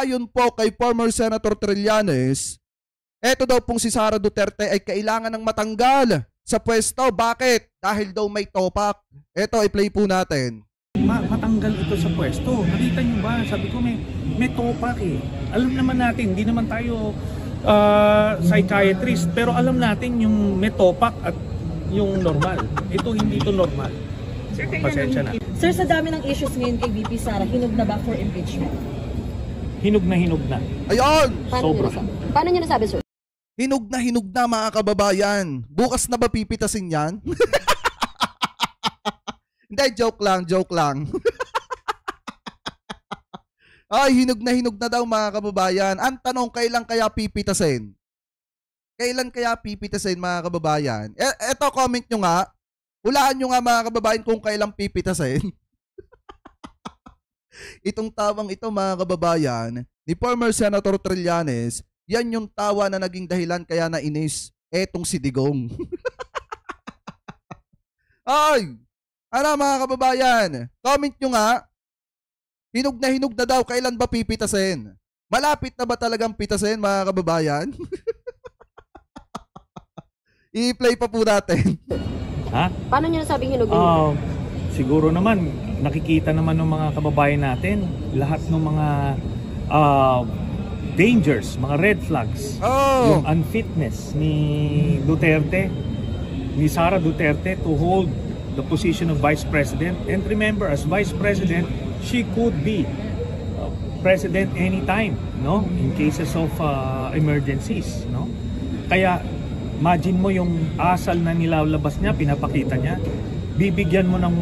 ayon po kay former Senator Trillanes, eto daw pong si Sara Duterte ay kailangan ng matanggal sa pwesto. Bakit? Dahil daw may topak. Eto, i-play po natin. Matanggal ito sa pwesto. Nakita nyo ba? Sabi ko may topak eh. Alam naman natin, hindi naman tayo psychiatrist, pero alam natin yung may topak at yung normal. Ito hindi ito normal. Pasensya na. Sir, sa dami ng issues ngayon kay VP Sara, hinog na ba for impeachment? Hinog na hinog na. Ayun! Paano nyo nasabi, sir? Hinog na mga kababayan. Bukas na ba pipitasin yan? Hindi, joke lang. Ay, hinog na daw mga kababayan. Ang tanong, kailan kaya pipitasin? Kailan kaya pipitasin mga kababayan? Eto, comment nyo nga. Hulaan nyo nga mga kababayan kung kailan pipitasin. Itong tawang ito mga kababayan, ni former Senator Trillanes, yan yung tawa na naging dahilan kaya nainis etong si Digong. Ay! Ano mga kababayan? Comment nyo nga. Hinog na daw. Kailan ba pipitasin? Malapit na ba talagang pitasin mga kababayan? I-play pa po natin. Ha? Paano nyo nasabing hinog? Siguro naman, nakikita naman ng mga kababayan natin, lahat ng mga dangers, mga red flags, yung unfitness ni Duterte, ni Sara Duterte to hold the position of Vice President. And remember, as Vice President, she could be President anytime, no? In cases of emergencies, no? Kaya, imagine mo yung asal na nilalabas niya, pinapakita niya, bibigyan mo ng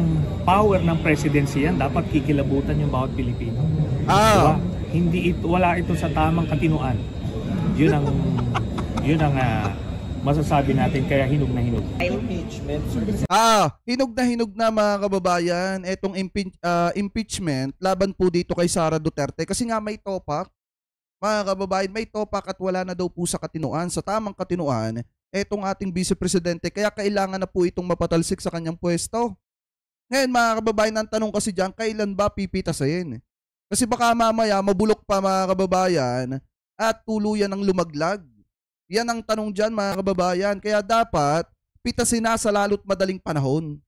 power ng presidency yan, dapat kikilabutan yung bawat Pilipino. Diba? Wala ito sa tamang katinuan. Yun ang masasabi natin, kaya hinog na hinog. Hinog na mga kababayan etong impeachment laban po dito kay Sara Duterte kasi nga may topak. Mga kababayan, may topak at wala na daw po sa katinuan, sa tamang katinuan etong ating Vice Presidente, kaya kailangan na po itong mapatalsik sa kanyang pwesto. Ngayon mga kababayan, ang tanong kasi diyan, kailan ba pipitasin? Kasi baka mamaya mabulok pa mga kababayan at tuluyan ng lumaglag. Yan ang tanong dyan mga kababayan. Kaya dapat pitasin na sa lalo't madaling panahon.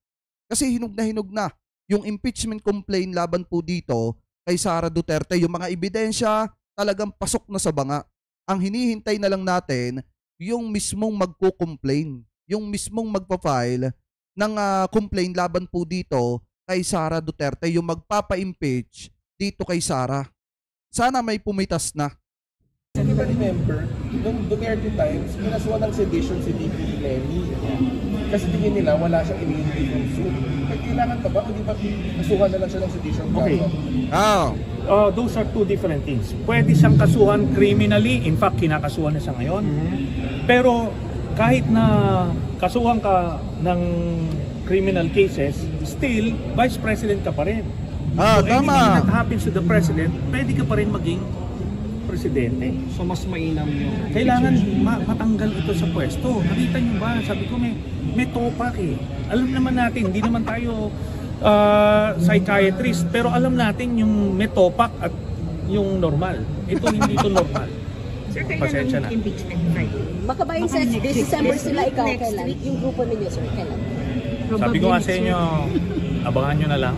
Kasi hinog na yung impeachment complaint laban po dito kay Sara Duterte. Yung mga ebidensya talagang pasok na sa banga. Ang hinihintay na lang natin yung mismong magko-complain. Yung mismong magpa-file ng complaint laban po dito kay Sara Duterte. Yung magpapa-impeach dito kay Sara. Sana may pumitas na. Di ba remember, nung Duterte times, pinasuhan ng sedition si VP Lenny. Kasi tingin nila wala siyang iniintipong suit. Kailangan pa ba? Hindi ba kasuhan na lang siya ng sedition? Okay. Those are two different things. Pwede siyang kasuhan criminally. In fact, kinakasuhan na siya ngayon. Pero kahit na kasuhan ka ng criminal cases, still, Vice President ka pa rin. So anything that happens to the President, pwede ka pa rin maging Presidente. So mas mainam yung kailangan matanggal ito sa pwesto. Nakita nyo ba? Sabi ko may topak eh. Alam naman natin, hindi naman tayo psychiatrist, pero alam natin yung may topak at yung normal. Ito hindi ito normal. Sir, pasensya na. Impeachment Makabayin sa December sila ikaw kailan? Yung grupo ninyo, sir, kailan? Sabi ko nga sa inyo, abangan nyo na lang.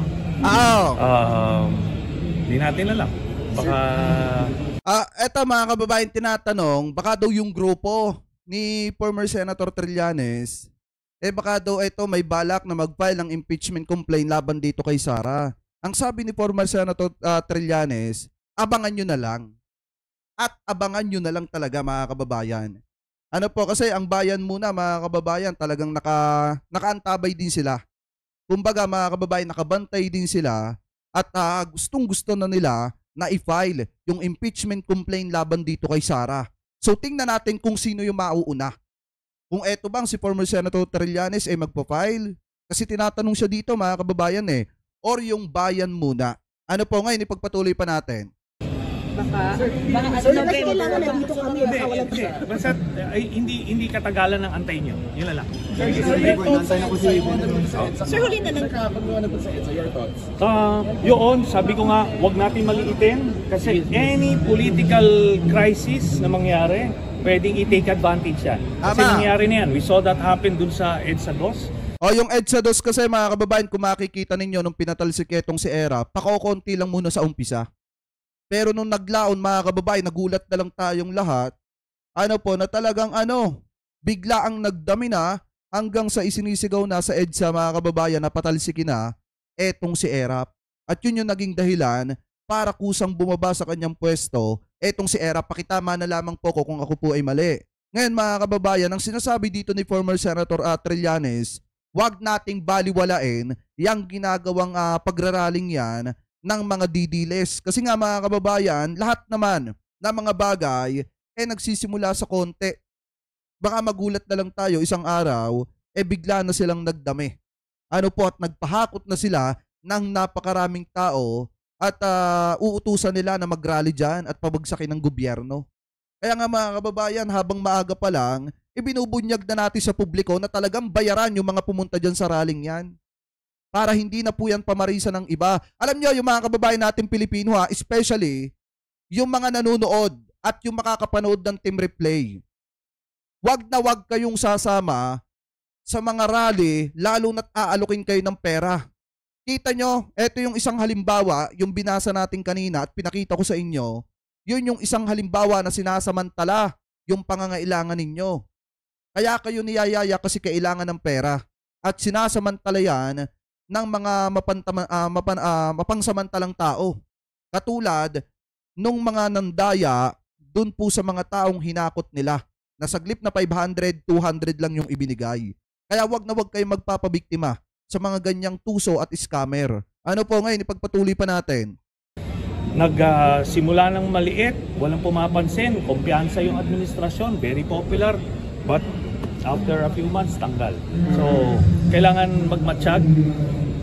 Hindi natin alam. Baka eto mga kababayan, tinatanong, baka daw yung grupo ni former Senator Trillanes, baka daw ito may balak na mag-file ng impeachment complaint laban dito kay Sara. Ang sabi ni former Senator Trillanes, abangan nyo na lang. At abangan nyo na lang talaga mga kababayan. Ano po, kasi ang bayan muna mga kababayan, talagang nakaantabay din sila. Kumbaga mga kababayan, nakabantay din sila at gustong-gusto na nila na i-file yung impeachment complaint laban dito kay Sara. So tingnan natin kung sino yung mauuna. Kung eto bang si former Senator Trillanes magpa-file? Kasi tinatanong siya dito mga kababayan or yung bayan muna. Ano po ngayon, ipagpatuloy pa natin. Baka kailangan nandito kami, baka walang Hindi. Basta hindi katagalan ng antay nyo. Yun na lang. Sir, huli na lang. Your thoughts? Yun, sabi ko nga, wag natin maliitin kasi any political crisis na mangyari, pwedeng i-take advantage yan. Kasi Tama. nangyari na yan. We saw that happen dun sa EDSA 2. O yung EDSA 2 kasi mga kababayan, kung makikita ninyo nung pinatalsik etong si Era, pakokonti lang muna sa umpisa. Pero nung naglaon mga kababayan, nagulat na lang tayong lahat, na talagang bigla ang nagdami na hanggang sa isinisigaw na sa EDSA mga kababayan na patalsikin na etong si Erap. At yun yung naging dahilan para kusang bumaba sa kanyang pwesto etong si Erap. Pakitama na lamang po ko kung ako po ay mali. Ngayon mga kababayan, ang sinasabi dito ni former Senator Trillanes, wag nating baliwalain yung ginagawang pagraraling yan ng mga didiles. Kasi nga mga kababayan, lahat naman ng mga bagay nagsisimula sa konti. Baka magulat na lang tayo isang araw, bigla na silang nagdami. At nagpahakot na sila ng napakaraming tao at uutusan nila na mag-rally dyan at pabagsakin ng gobyerno. Kaya nga mga kababayan, habang maaga pa lang, ibinubunyag na natin sa publiko na talagang bayaran yung mga pumunta dyan sa rallying yan. Para hindi na po yan pamarisa ng iba. Alam nyo, yung mga kababayan natin Pilipino especially yung mga nanonood at yung makakapanood ng team replay. Wag na wag kayong sasama sa mga rally lalo na't aalokin kayo ng pera. Kita nyo, eto yung isang halimbawa, yung binasa natin kanina at pinakita ko sa inyo, yun yung isang halimbawa na sinasamantala yung pangangailangan ninyo. Kaya kayo niyayaya kasi kailangan ng pera at sinasamantala yan ng mga mapangsamantalang tao. Katulad nung mga nandaya dun po sa mga taong hinakot nila na saglip na 500, 200 lang yung ibinigay. Kaya wag na wag kayo magpapabiktima sa mga ganyang tuso at scammer. Ngayon, ipagpatuloy pa natin. Nagsimula ng maliit, walang pumapansin, kumpiyansa yung administrasyon, very popular, but after a few months, tanggal. So, kailangan magmatsyag.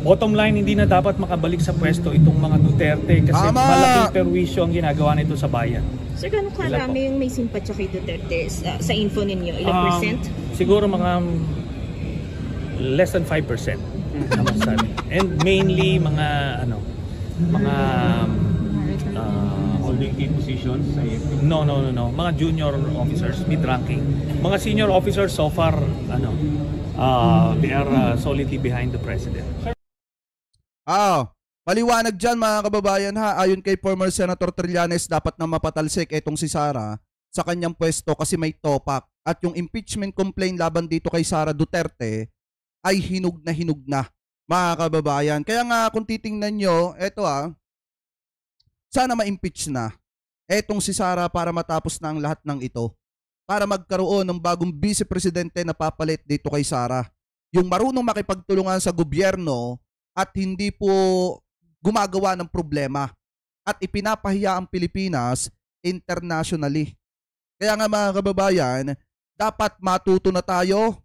Bottom line, hindi na dapat makabalik sa pwesto itong mga Duterte kasi malaking perwisyo ang ginagawa nito sa bayan. Sir, gano'ng karami yung may simpatya kay Duterte sa info ninyo? Ilang percent? Siguro mga less than 5%. Naman sabi. And mainly mga holding key positions. No. Mga junior officers, mid-ranking. Mga senior officers so far, they are solidly behind the president. Maliwanag dyan mga kababayan ayon kay former Senator Trillanes, dapat na mapatalsik etong si Sara sa kanyang pwesto kasi may topak at yung impeachment complaint laban dito kay Sara Duterte ay hinug na mga kababayan. Kaya nga kung titingnan nyo, sana ma-impeach na etong si Sara para matapos na ang lahat ng ito. Para magkaroon ng bagong vice-presidente na papalit dito kay Sara. Yung marunong makipagtulungan sa gobyerno at hindi po gumagawa ng problema at ipinapahiya ang Pilipinas internationally. Kaya nga mga kababayan, dapat matuto na tayo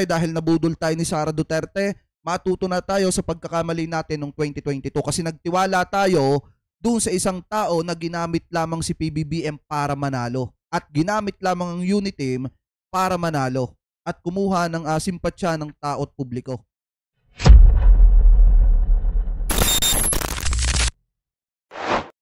dahil nabudol tayo ni Sara Duterte, matuto na tayo sa pagkakamali natin noong 2022 kasi nagtiwala tayo doon sa isang tao na ginamit lamang si PBBM para manalo at ginamit lamang ang unit team para manalo at kumuha ng simpatsya ng tao at publiko.